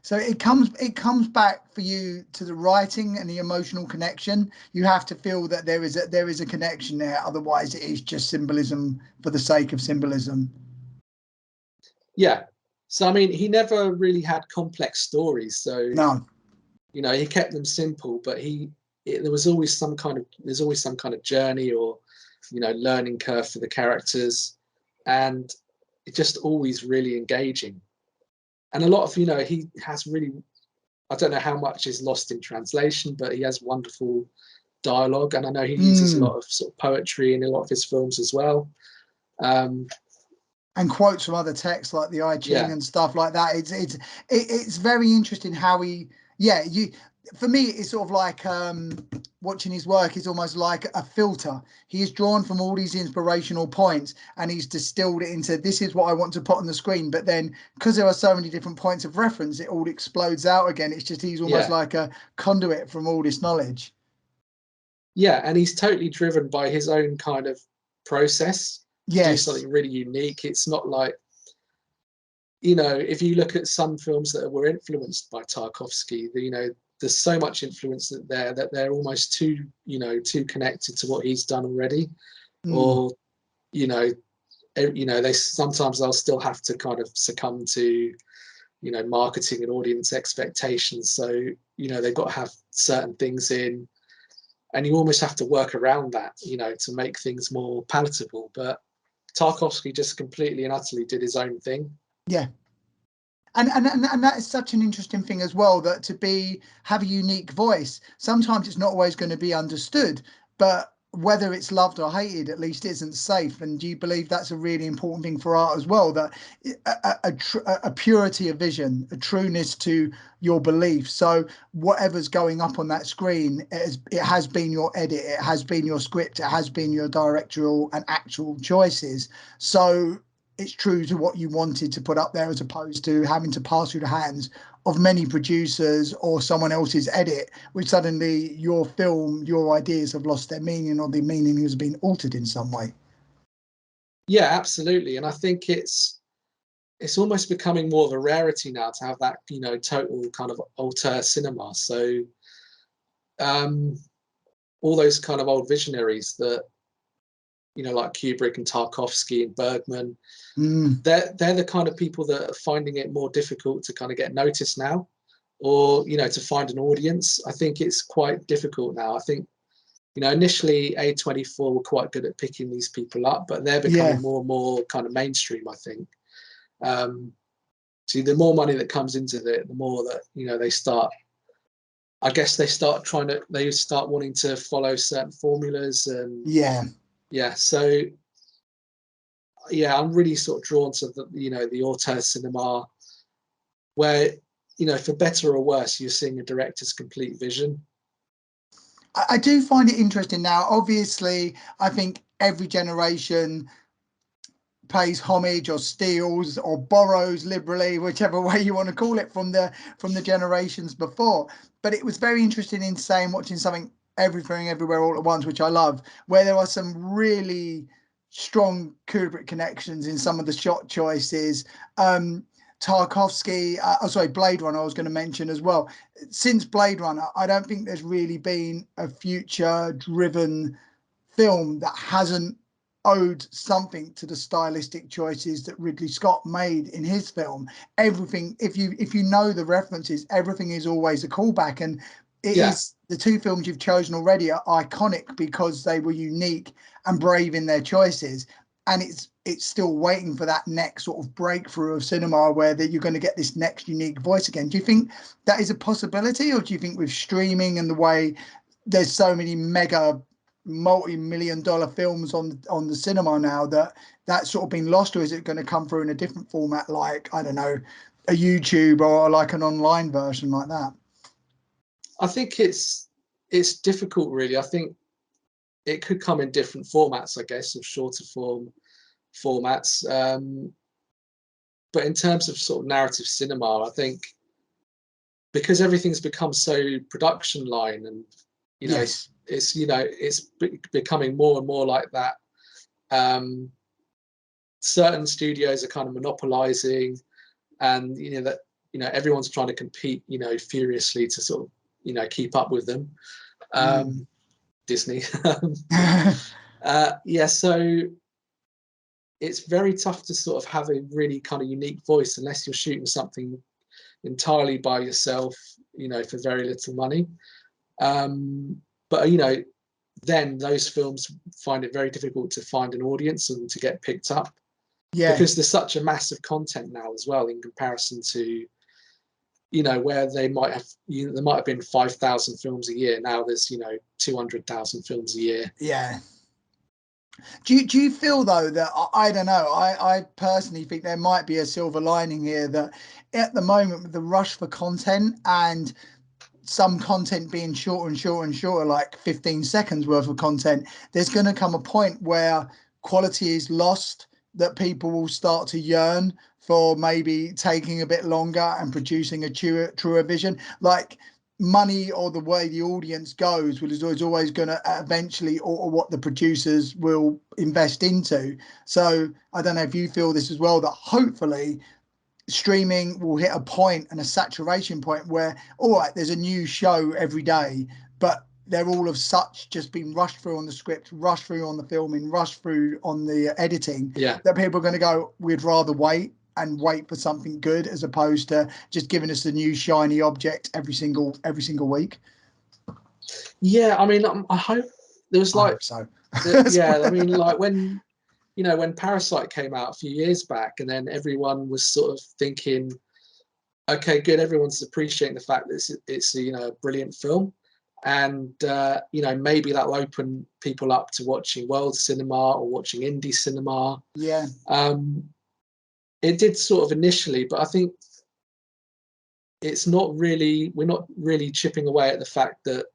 So it comes back for you to the writing and the emotional connection. You have to feel that there is a connection there. Otherwise, it is just symbolism for the sake of symbolism. Yeah. So I mean, he never really had complex stories. So No. he kept them simple, but there's always some kind of journey, or learning curve for the characters, and it's just always really engaging. And a lot of he has really, I don't know how much is lost in translation, but he has wonderful dialogue, and I know he uses a lot of sort of poetry in a lot of his films as well. And quotes from other texts like the I Ching and stuff like that. It's very interesting how for me it's sort of like watching his work is almost like a filter. He is drawn from all these inspirational points and he's distilled it into, this is what I want to put on the screen. But then because there are so many different points of reference, it all explodes out again. It's just he's almost like a conduit from all this knowledge. Yeah, and he's totally driven by his own kind of process to do something really unique. It's not like, if you look at some films that were influenced by Tarkovsky, there's so much influence there that they're almost too connected to what he's done already, or they sometimes they'll still have to kind of succumb to marketing and audience expectations. So they've got to have certain things in, and you almost have to work around that, to make things more palatable. But Tarkovsky just completely and utterly did his own thing. Yeah. And that is such an interesting thing as well, that have a unique voice. Sometimes it's not always going to be understood, but whether it's loved or hated, at least isn't safe. And do you believe that's a really important thing for art as well, that a purity of vision, a trueness to your belief? So whatever's going up on that screen, it has been your edit, it has been your script, it has been your directorial and actual choices. So it's true to what you wanted to put up there, as opposed to having to pass through the hands of many producers or someone else's edit, which suddenly your film, your ideas have lost their meaning, or the meaning has been altered in some way. Yeah, absolutely. And I think it's almost becoming more of a rarity now to have that, total kind of auteur cinema. So all those kind of old visionaries that, like Kubrick and Tarkovsky and Bergman, they're the kind of people that are finding it more difficult to kind of get noticed now, or to find an audience. I think it's quite difficult now. I think initially A24 were quite good at picking these people up, but they're becoming more and more kind of mainstream, I think. See, the more money that comes into it, the more that, you know, they start, I guess they start wanting to follow certain formulas. And yeah, so yeah, I'm really sort of drawn to the, you know, the auteur cinema, where, you know, for better or worse, you're seeing a director's complete vision. I do find it interesting now. Obviously, I think every generation pays homage or steals or borrows liberally, whichever way you want to call it, from the generations before. But it was very interesting in watching something Everything Everywhere All at Once, which I love, where there are some really strong Kubrick connections in some of the shot choices. Tarkovsky, Blade Runner I was going to mention as well. Since Blade Runner, I don't think there's really been a future driven film that hasn't owed something to the stylistic choices that Ridley Scott made in his film. Everything, if you know the references, everything is always a callback. And it is, the two films you've chosen already are iconic because they were unique and brave in their choices. And it's still waiting for that next sort of breakthrough of cinema where that you're going to get this next unique voice again. Do you think that is a possibility, or do you think with streaming and the way there's so many mega multi-million-dollar films on the cinema now that's sort of been lost, or is it going to come through in a different format, like, I don't know, a YouTube or like an online version like that? I think it's difficult, really. I think it could come in different formats, I guess, of shorter form formats. But in terms of sort of narrative cinema, I think because everything's become so production line, and you know, it's you know, it's becoming more and more like that. Certain studios are kind of monopolizing, and you know that everyone's trying to compete, you know, furiously to sort of, you know, keep up with them. Disney. Yeah, so it's very tough to sort of have a really kind of unique voice unless you're shooting something entirely by yourself, you know, for very little money. But you know, then those films find it very difficult to find an audience and to get picked up, because there's such a massive content now as well in comparison to, you know, where there might have been 5,000 films a year. Now there's, you know, 200,000 films a year. Yeah. Do you feel though that, I don't know, I personally think there might be a silver lining here, that at the moment with the rush for content and some content being shorter and shorter and shorter, like 15 seconds worth of content, there's going to come a point where quality is lost, that people will start to yearn for maybe taking a bit longer and producing a truer vision. Like, money or the way the audience goes is always going to eventually or what the producers will invest into. So I don't know if you feel this as well, that hopefully streaming will hit a point and a saturation point where, all right, there's a new show every day, but they're all of such just been rushed through on the script, rushed through on the filming, rushed through on the editing, that people are going to go, we'd rather wait for something good as opposed to just giving us the new shiny object every single week. Yeah, I mean, I hope there was like, yeah, I mean, like when, you know, when Parasite came out a few years back, and then everyone was sort of thinking, okay, good, everyone's appreciating the fact that it's you know, a brilliant film, and you know, maybe that'll open people up to watching world cinema or watching indie cinema. Yeah. It did sort of initially, but I think we're not really chipping away at the fact that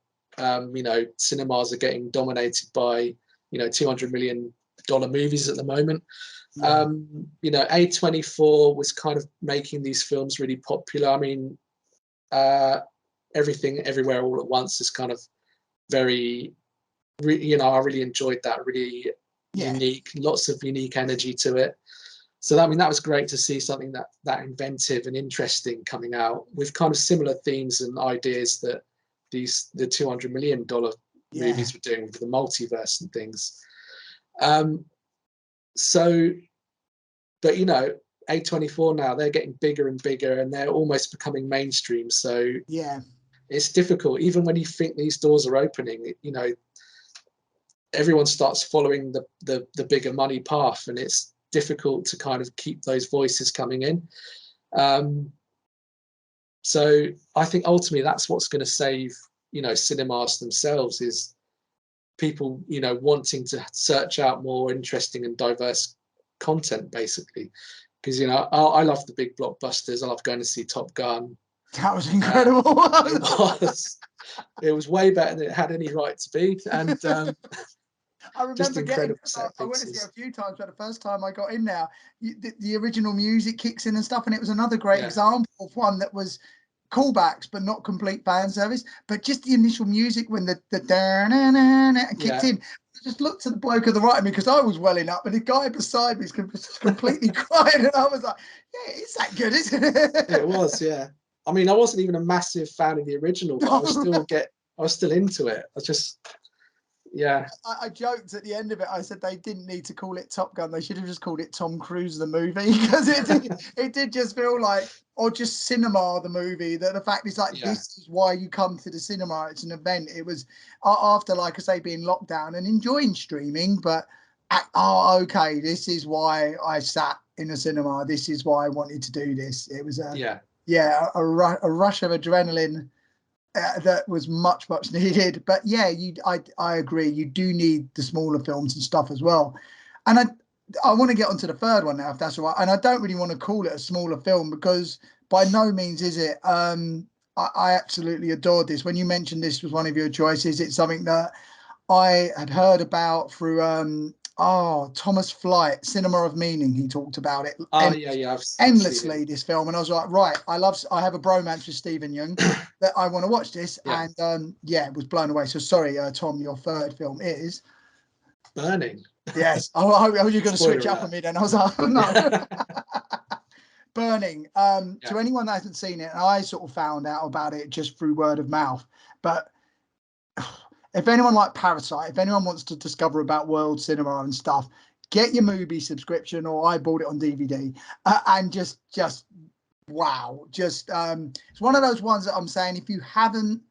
you know, cinemas are getting dominated by, you know, $200 million movies at the moment. You know, A24 was kind of making these films really popular. I mean, Everything Everywhere All at Once is kind of very, you know, I really enjoyed that, really unique, lots of unique energy to it. So that, I mean, that was great to see something that inventive and interesting coming out with kind of similar themes and ideas that the $200 million movies were doing with the multiverse and things. So, but you know, A24 now, they're getting bigger and bigger, and they're almost becoming mainstream. So it's difficult, even when you think these doors are opening, you know, everyone starts following the bigger money path, and it's difficult to kind of keep those voices coming in. So I think ultimately that's what's going to save, cinemas themselves, is people, wanting to search out more interesting and diverse content, basically. Because, I love the big blockbusters. I love going to see Top Gun. That was incredible. It was way better than it had any right to be. And I remember getting, I went to see it a few times, but the first time I got in there, the original music kicks in and stuff. And it was another great example of one that was callbacks, but not complete fan service. But just the initial music when the kicked in. I just looked at the bloke at the right of me because I was welling up, and the guy beside me was completely quiet. And I was like, yeah, it's that good, isn't it? It was, yeah. I mean, I wasn't even a massive fan of the original, but I was still into it. I joked at the end of it. I said they didn't need to call it Top Gun. They should have just called it Tom Cruise the movie, because it did just feel like, or just cinema the movie. That the fact is like, this is why you come to the cinema. It's an event. It was after, like I say, being locked down and enjoying streaming, but okay, this is why I sat in a cinema. This is why I wanted to do this. It was a rush of adrenaline. That was much needed. But yeah, I agree, you do need the smaller films and stuff as well. And I want to get onto the third one now, if that's all right. And I don't really want to call it a smaller film, because by no means is it. I absolutely adored this. When you mentioned this was one of your choices, it's something that I had heard about through Thomas Flight, Cinema of Meaning. He talked about it endlessly, this film, and I was like, right, I have a bromance with Stephen Young that I want to watch this. And was blown away. So sorry, Tom, your third film is Burning. Yes. Oh, you're going to switch up on me then. I was like, no. Burning. To anyone that hasn't seen it, and I sort of found out about it just through word of mouth, but if anyone like Parasite, if anyone wants to discover about world cinema and stuff, get your movie subscription, or I bought it on DVD, and just wow. Just it's one of those ones that I'm saying, if you haven't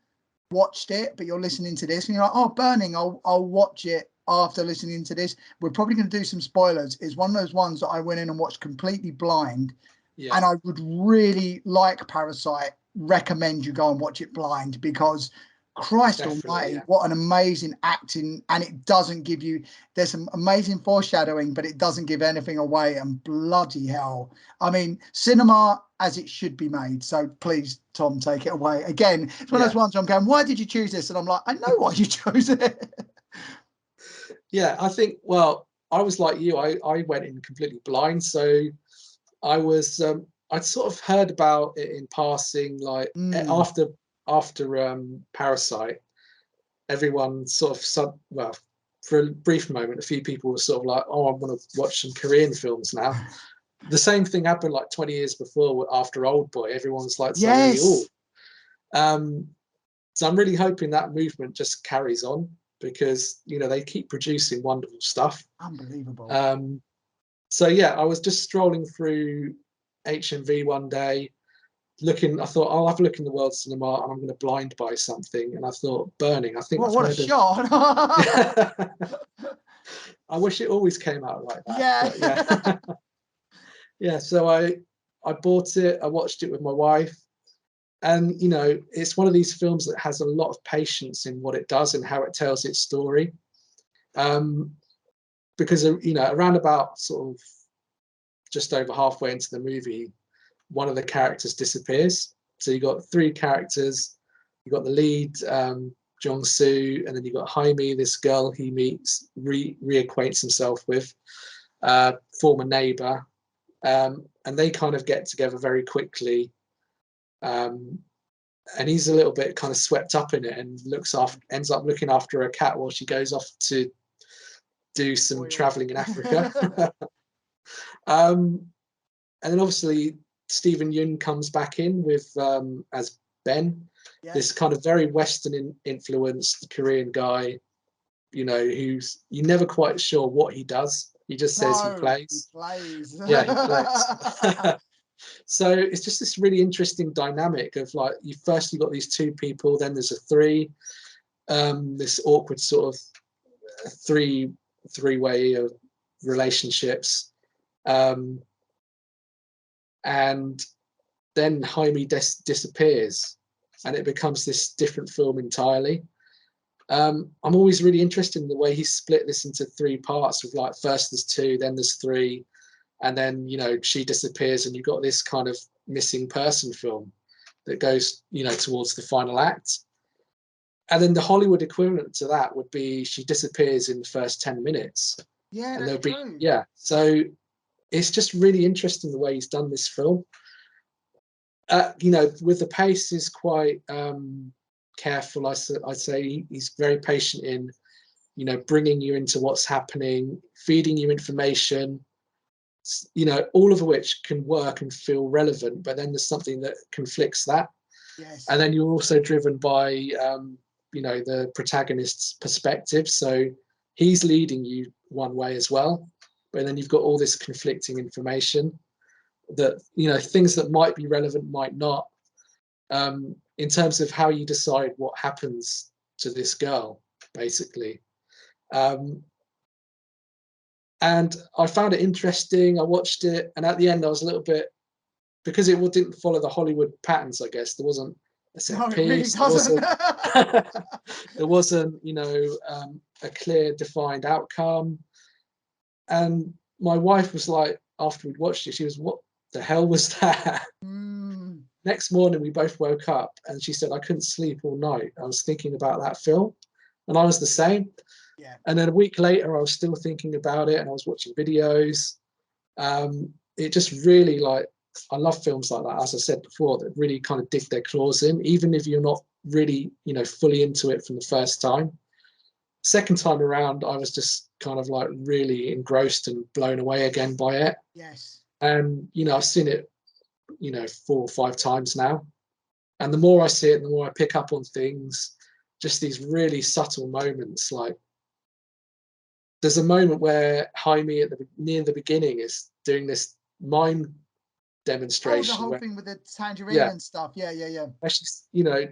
watched it but you're listening to this and you're like, oh, Burning, I'll watch it after listening to this. We're probably going to do some spoilers. It's one of those ones that I went in and watched completely blind, and I would really, like Parasite, recommend you go and watch it blind, because Christ almighty, what an amazing acting. And it doesn't give you, there's some amazing foreshadowing, but it doesn't give anything away. And bloody hell, I mean, cinema as it should be made. So please, Tom, take it away. Again, it's one of those ones where I'm going, why did you choose this? And I'm like, I know why you chose it. I think, well, I was like you, I went in completely blind. So I was, I'd sort of heard about it in passing, like after Parasite. Everyone sort of for a brief moment, a few people were sort of like, oh, I want to watch some Korean films now. The same thing happened like 20 years before after Old Boy. Everyone's like, suddenly, so I'm really hoping that movement just carries on, because they keep producing wonderful stuff. Unbelievable. So I was just strolling through HMV one day, I thought, I'll have a look in the world cinema, and I'm going to blind buy something. And I thought, Burning. I think what a shot. I wish it always came out like that. But so I bought it. I watched it with my wife, and it's one of these films that has a lot of patience in what it does and how it tells its story. Because around about sort of just over halfway into the movie, one of the characters disappears. So you got three characters. You got the lead, Jong-soo, and then you got Jaime, this girl he meets, reacquaints himself with, former neighbor, and they kind of get together very quickly. And he's a little bit kind of swept up in it, and ends up looking after a cat while she goes off to do some traveling in Africa. And then obviously Stephen Yeun comes back in with as Ben, this kind of very Western influenced Korean guy, who's you're never quite sure what he does. He just says he plays. He plays. He plays. So it's just this really interesting dynamic of like, you got these two people, then there's a three, this awkward sort of three-way of relationships. And then Jaime disappears, and it becomes this different film entirely. I'm always really interested in the way he split this into 3 parts, with like first there's 2, then there's 3, and then, you know, she disappears and you've got this kind of missing person film that goes, you know, towards the final act. And then the Hollywood equivalent to that would be she disappears in the first 10 minutes. Yeah, and that's there'll true. be, yeah. So it's just really interesting the way he's done this film. You know, with the pace is quite careful. I'd say he's very patient in, you know, bringing you into what's happening, feeding you information, you know, all of which can work and feel relevant, but then there's something that conflicts that. Yes. And then you're also driven by, you know, the protagonist's perspective. So he's leading you one way as well, but then you've got all this conflicting information that, you know, things that might be relevant might not, in terms of how you decide what happens to this girl, basically. And I found it interesting. I watched it, and at the end I was a little bit, because it didn't follow the Hollywood patterns, I guess. There wasn't a set No, it really piece. doesn't. There wasn't, you know, a clear, defined outcome. And my wife was like, after we'd watched it, she was, "What the hell was that?" Next morning, we both woke up, and she said, "I couldn't sleep all night. I was thinking about that film," and I was the same. Yeah. And then a week later, I was still thinking about it, and I was watching videos. It just really, like, I love films like that, as I said before, that really kind of dig their claws in, even if you're not really, you know, fully into it from the first time. Second time around, I was just kind of like really engrossed and blown away again by it. Yes. And, you know, I've seen it, you know, 4 or 5 times now. And the more I see it, the more I pick up on things, just these really subtle moments. Like, there's a moment where Jaime near the beginning is doing this mime demonstration. Oh, the whole where, thing with the tangerine yeah, and stuff. Yeah, yeah, yeah. actually, you know,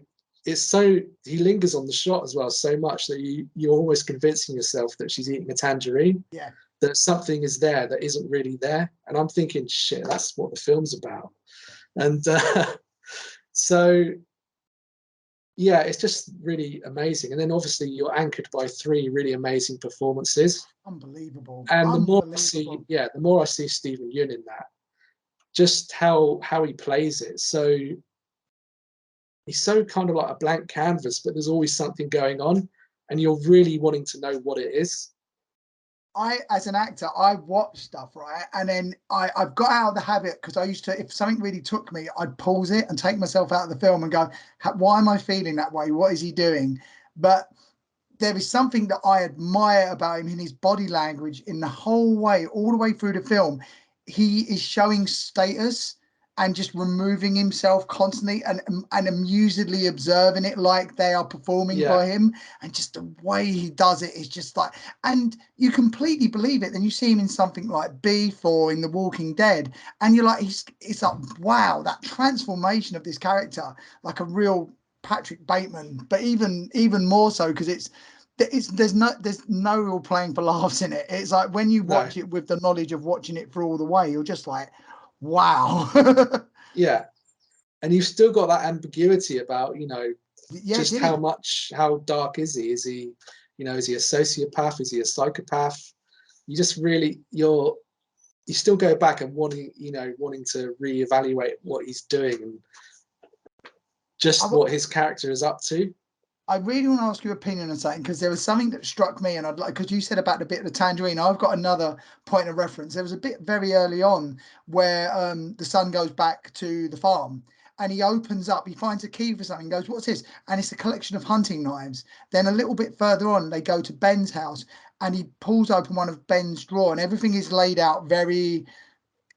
it's so, he lingers on the shot as well so much that you're almost convincing yourself that she's eating a tangerine. Yeah. That something is there that isn't really there. And I'm thinking, shit, that's what the film's about. And so, yeah, it's just really amazing. And then obviously you're anchored by 3 really amazing performances. Unbelievable. And the more I see, Unbelievable. yeah, the more I see Stephen Yeun in that, just how he plays it. So he's so kind of like a blank canvas, but there's always something going on, and you're really wanting to know what it is. As an actor, I watch stuff, right? And then I've got out of the habit, because I used to, if something really took me, I'd pause it and take myself out of the film and go, why am I feeling that way? What is he doing? But there is something that I admire about him in his body language in the whole way, all the way through the film. He is showing status and just removing himself constantly and amusedly observing it like they are performing Yeah, for him. And just the way he does it is just like, and you completely believe it. Then you see him in something like Beef or in The Walking Dead, and you're like, it's like, wow, that transformation of this character, like a real Patrick Bateman, but even more so, because there's no real playing for laughs in it. It's like when you no, watch it with the knowledge of watching it for all the way, you're just like, wow. yeah. And you've still got that ambiguity about, you know, Yeah, just did he? how dark is he? Is he, you know, is he a sociopath? Is he a psychopath? You just really, you still go back and wanting to reevaluate what he's doing and just what his character is up to. I really want to ask your opinion on something, because there was something that struck me, and I'd like, because you said about the bit of the tangerine, I've got another point of reference. There was a bit very early on where the son goes back to the farm and he opens up, he finds a key for something, goes, "What's this?" And it's a collection of hunting knives. Then a little bit further on, they go to Ben's house and he pulls open one of Ben's drawer and everything is laid out very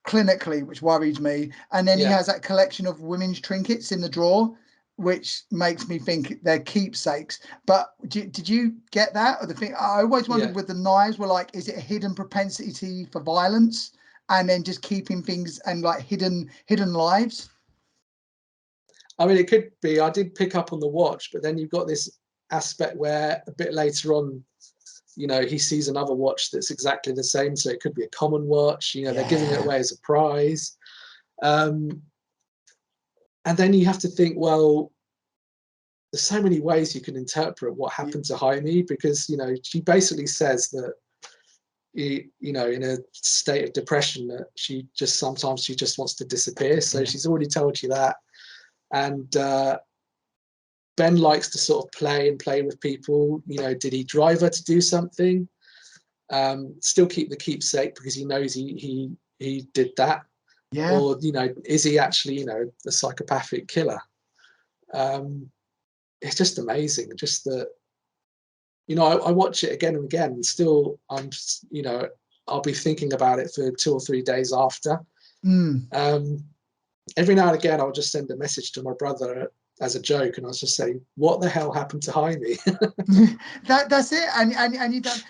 clinically, which worries me. And then he Yeah, has that collection of women's trinkets in the drawer, which makes me think they're keepsakes. But did you get that? Or the thing I always yeah. wondered with the knives were like, is it a hidden propensity for violence, and then just keeping things and like hidden lives? I mean, it could be. I did pick up on the watch, but then you've got this aspect where a bit later on, you know, he sees another watch that's exactly the same. So it could be a common watch. You know, they're giving it Yeah. away as a prize. Um, And then you have to think, well, there's so many ways you can interpret what happened to Jaime, because, you know, she basically says that, you know, in a state of depression, that sometimes she just wants to disappear. So she's already told you that. And Ben likes to sort of play with people. You know, did he drive her to do something? Still keep the keepsake because he knows he did that. Yeah. Or, you know, is he actually, you know, a psychopathic killer? It's just amazing. Just that, you know, I watch it again and again, and still you know, I'll be thinking about it for 2 or 3 days after. Every now and again, I'll just send a message to my brother as a joke, and I'll just say, "What the hell happened to Jaime?" That's it. And you don't.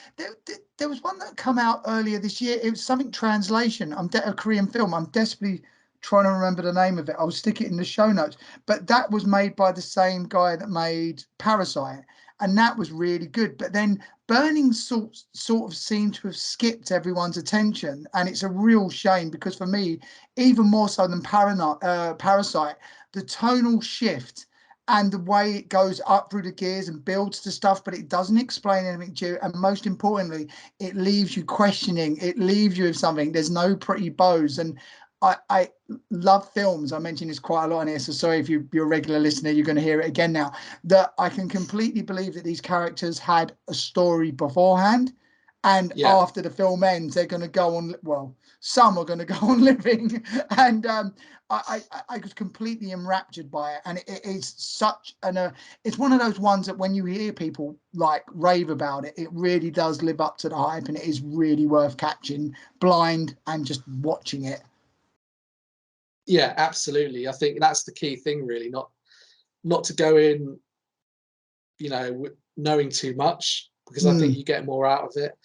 There was one that come out earlier this year. It was something translation. A Korean film. I'm desperately trying to remember the name of it. I'll stick it in the show notes. But that was made by the same guy that made Parasite, and that was really good. But then Burning sort of seemed to have skipped everyone's attention, and it's a real shame because for me, even more so than Parasite, the tonal shift and the way it goes up through the gears and builds to stuff, but it doesn't explain anything to you. And most importantly, it leaves you questioning. It leaves you with something. There's no pretty bows. And I love films. I mention this quite a lot in here. So sorry if you're a regular listener, you're going to hear it again now. That I can completely believe that these characters had a story beforehand. And after the film ends, they're going to go on. Well, some are going to go on living. And I was completely enraptured by it, and it is such it's one of those ones that when you hear people like rave about it, it really does live up to the hype, and it is really worth catching blind and just watching it. Yeah, absolutely. I think that's the key thing, really, not to go in, you know, knowing too much, because I think you get more out of it.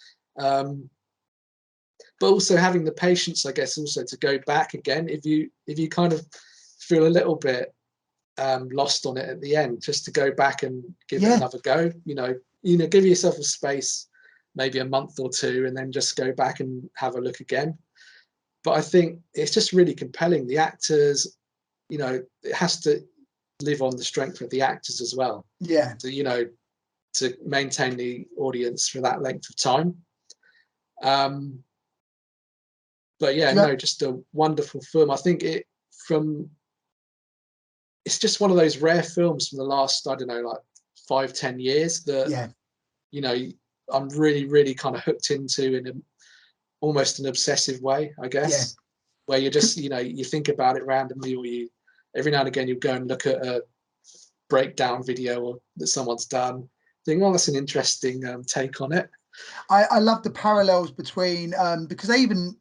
But also having the patience, I guess, also to go back again if you kind of feel a little bit lost on it at the end, just to go back and give it another go. You know, give yourself a space, maybe a month or two, and then just go back and have a look again. But I think it's just really compelling. The actors, you know, it has to live on the strength of the actors as well. Yeah. So, you know, to maintain the audience for that length of time. But yeah, no, just a wonderful film. I think it's just one of those rare films from the last, I don't know, like 5-10 years that, you know, I'm really, really kind of hooked into in almost an obsessive way, I guess, where you're just, you know, you think about it randomly, or every now and again, you go and look at a breakdown video that someone's done, think, oh, that's an interesting take on it. I love the parallels between because they even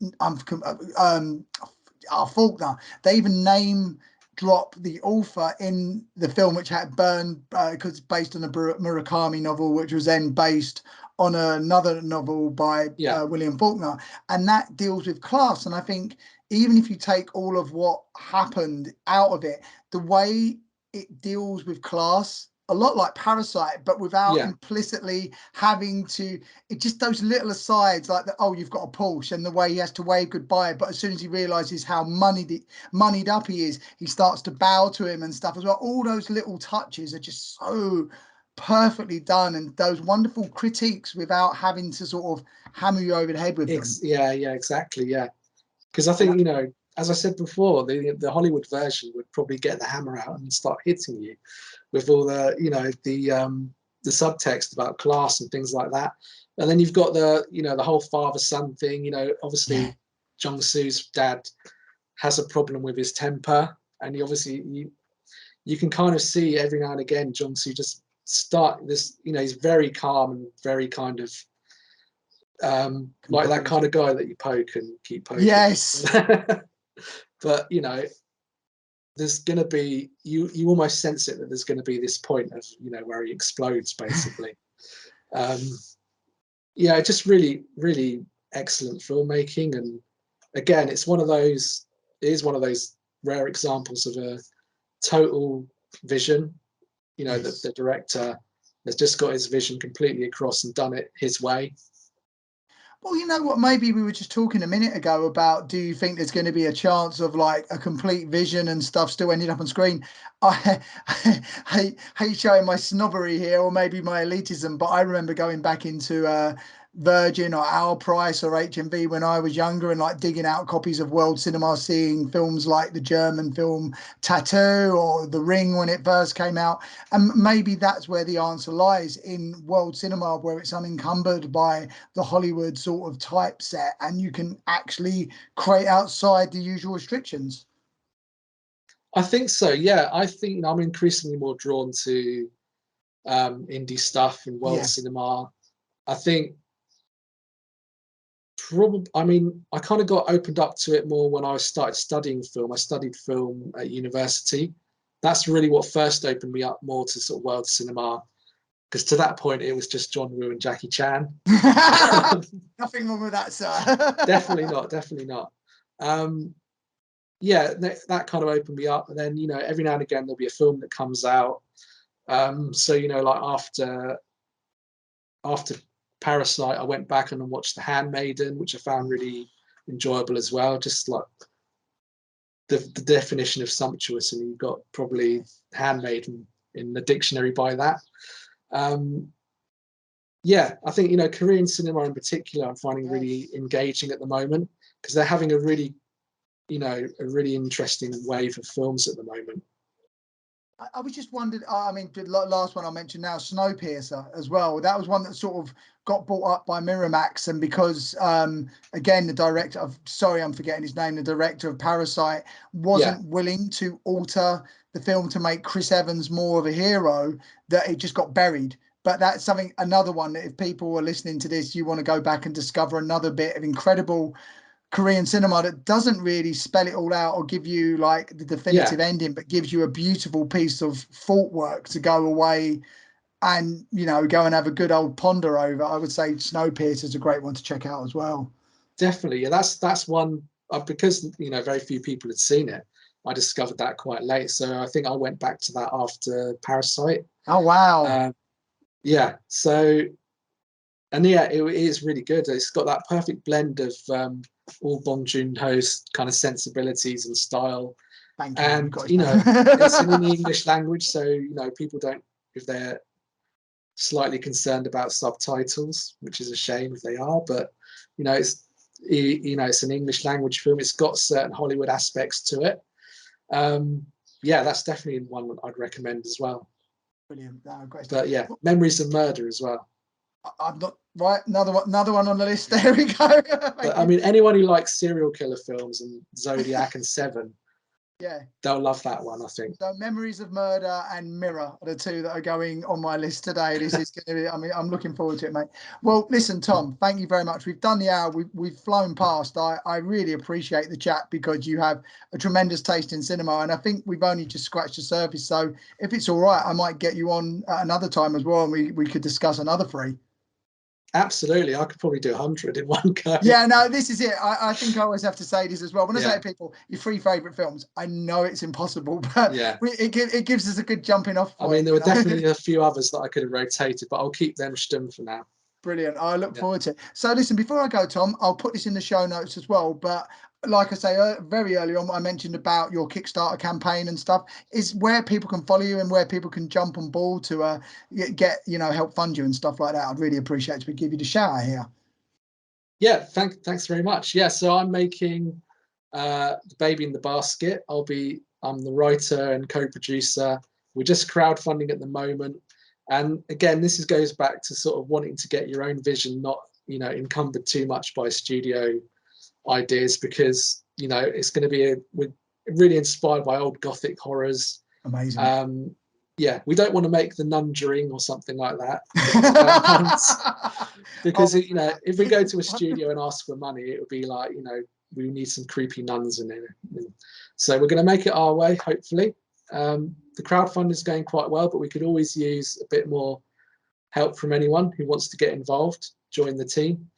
Faulkner, they even name drop the author in the film, which had burned because it's based on a Murakami novel, which was then based on another novel by William Faulkner, and that deals with class. And I think even if you take all of what happened out of it, the way it deals with class, a lot like Parasite, but without implicitly having to, it just those little asides like that, oh, you've got a Porsche, and the way he has to wave goodbye, but as soon as he realizes how moneyed up he is, he starts to bow to him and stuff as well. All those little touches are just so perfectly done, and those wonderful critiques without having to sort of hammer you over the head with them. Yeah, exactly. Yeah, because I think, you know, as I said before, the Hollywood version would probably get the hammer out and start hitting you with all the, you know, the subtext about class and things like that. And then you've got the, you know, the whole father-son thing. You know, obviously Jung-Soo's dad has a problem with his temper, and you can kind of see every now and again Jung-Soo just start this, you know, he's very calm and very kind of like that kind of guy that you poke and keep poking. Yes. But, you know, there's going to be, you almost sense it, that there's going to be this point of, you know, where he explodes, basically. Yeah, just really, really excellent filmmaking. And again, it is one of those rare examples of a total vision. You know, the director has just got his vision completely across and done it his way. Well, you know what? Maybe we were just talking a minute ago about, do you think there's going to be a chance of like a complete vision and stuff still ending up on screen? I hate showing my snobbery here, or maybe my elitism, but I remember going back into Virgin or Our Price or HMV when I was younger and like digging out copies of World Cinema, seeing films like the German film Tattoo or The Ring when it first came out. And maybe that's where the answer lies, in world cinema, where it's unencumbered by the Hollywood sort of typeset and you can actually create outside the usual restrictions. I think so. Yeah, I think I'm increasingly more drawn to indie stuff and world Yeah. cinema. I think probably, I mean, I kind of got opened up to it more when I started studying film. I studied film at university. That's really what first opened me up more to sort of world cinema, because to that point it was just John Woo and Jackie Chan. Nothing wrong with that, sir. Definitely not. Definitely not. Yeah, that kind of opened me up. And then, you know, every now and again there'll be a film that comes out. So, you know, like after Parasite, I went back and watched The Handmaiden, which I found really enjoyable as well. Just like the definition of sumptuous, and you've got probably Handmaiden in the dictionary by that. Yeah, I think, you know, Korean cinema in particular, I'm finding really engaging at the moment, because they're having a really, you know, a really interesting wave of films at the moment. I was just wondered, I mean, the last one I mentioned now, Snowpiercer as well. That was one that sort of got brought up by Miramax. And because, again, the director of, sorry, I'm forgetting his name, the director of Parasite wasn't willing to alter the film to make Chris Evans more of a hero, that it just got buried. But that's something, another one that if people are listening to this, you want to go back and discover another bit of incredible Korean cinema that doesn't really spell it all out or give you like the definitive ending, but gives you a beautiful piece of thought work to go away and, you know, go and have a good old ponder over. I would say Snowpiercer is a great one to check out as well. Definitely, yeah. That's one, because, you know, very few people had seen it. I discovered that quite late, so I think I went back to that after Parasite. Oh wow! Yeah. So, and yeah, it is really good. It's got that perfect blend of all Bong Joon-ho's kind of sensibilities and style. Thank you. And you know, it's in the English language, so, you know, people don't, if they're slightly concerned about subtitles, which is a shame if they are, but, you know, it's an English language film. It's got certain Hollywood aspects to it. Yeah, that's definitely one that I'd recommend as well. Brilliant. Great. But yeah, Memories of Murder as well. I'm not right. Another one on the list. There we go. But I mean, anyone who likes serial killer films and Zodiac and Seven, yeah, they'll love that one, I think. So Memories of Murder and Mirror are the two that are going on my list today. This is going to be, I mean, I'm looking forward to it, mate. Well, listen, Tom, thank you very much. We've done the hour. We've flown past. I really appreciate the chat, because you have a tremendous taste in cinema, and I think we've only just scratched the surface. So if it's all right, I might get you on at another time as well, and we could discuss another three. Absolutely. I could probably do 100 in one go. Yeah, no, this is it. I think I always have to say this as well. When I say to people, your three favourite films, I know it's impossible, but it gives us a good jumping off point. I mean, there were definitely a few others that I could have rotated, but I'll keep them stum for now. Brilliant. I look forward to it. So listen, before I go, Tom, I'll put this in the show notes as well. But like I say, very early on, I mentioned about your Kickstarter campaign and stuff. Is where people can follow you and where people can jump on board to get, you know, help fund you and stuff like that. I'd really appreciate it to give you the shout out here. Yeah, thanks very much. Yeah, so I'm making The Baby in the Basket. I'm the writer and co-producer. We're just crowdfunding at the moment. And again, this goes back to sort of wanting to get your own vision, not, you know, encumbered too much by studio ideas, because, you know, it's going to be we're really inspired by old Gothic horrors. Amazing. Yeah, we don't want to make The Nungeing or something like that. Because you know, if we go to a studio and ask for money, it would be like, you know, we need some creepy nuns in it. So we're going to make it our way, hopefully. The crowdfunding is going quite well, but we could always use a bit more help from anyone who wants to get involved, join the team.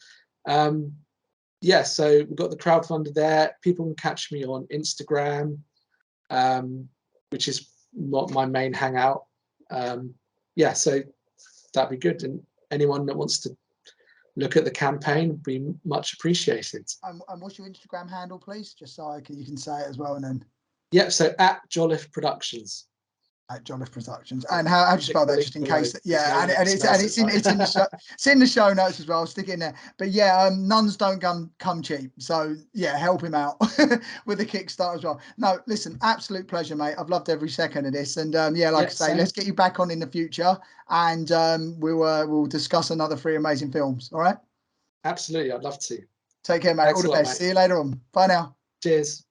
Yeah, so we've got the crowdfunder there. People can catch me on Instagram, which is not my main hangout. Yeah, so that'd be good. And anyone that wants to look at the campaign would be much appreciated. And what's your Instagram handle, please? Just so you can say it as well, and then. Yeah, so at Jolliffe Productions. At Jolliffe Productions. And how do you spell that, just in case? Yeah, and it's in the show notes as well. I'll stick it in there. But yeah, nuns don't come cheap. So yeah, help him out with the Kickstarter as well. No, listen, absolute pleasure, mate. I've loved every second of this. And yeah, like I say, let's get you back on in the future, and we'll discuss another 3 amazing films. All right. Absolutely, I'd love to. Take care, mate. Thanks All the a lot, best. mate. See you later on. Bye now. Cheers.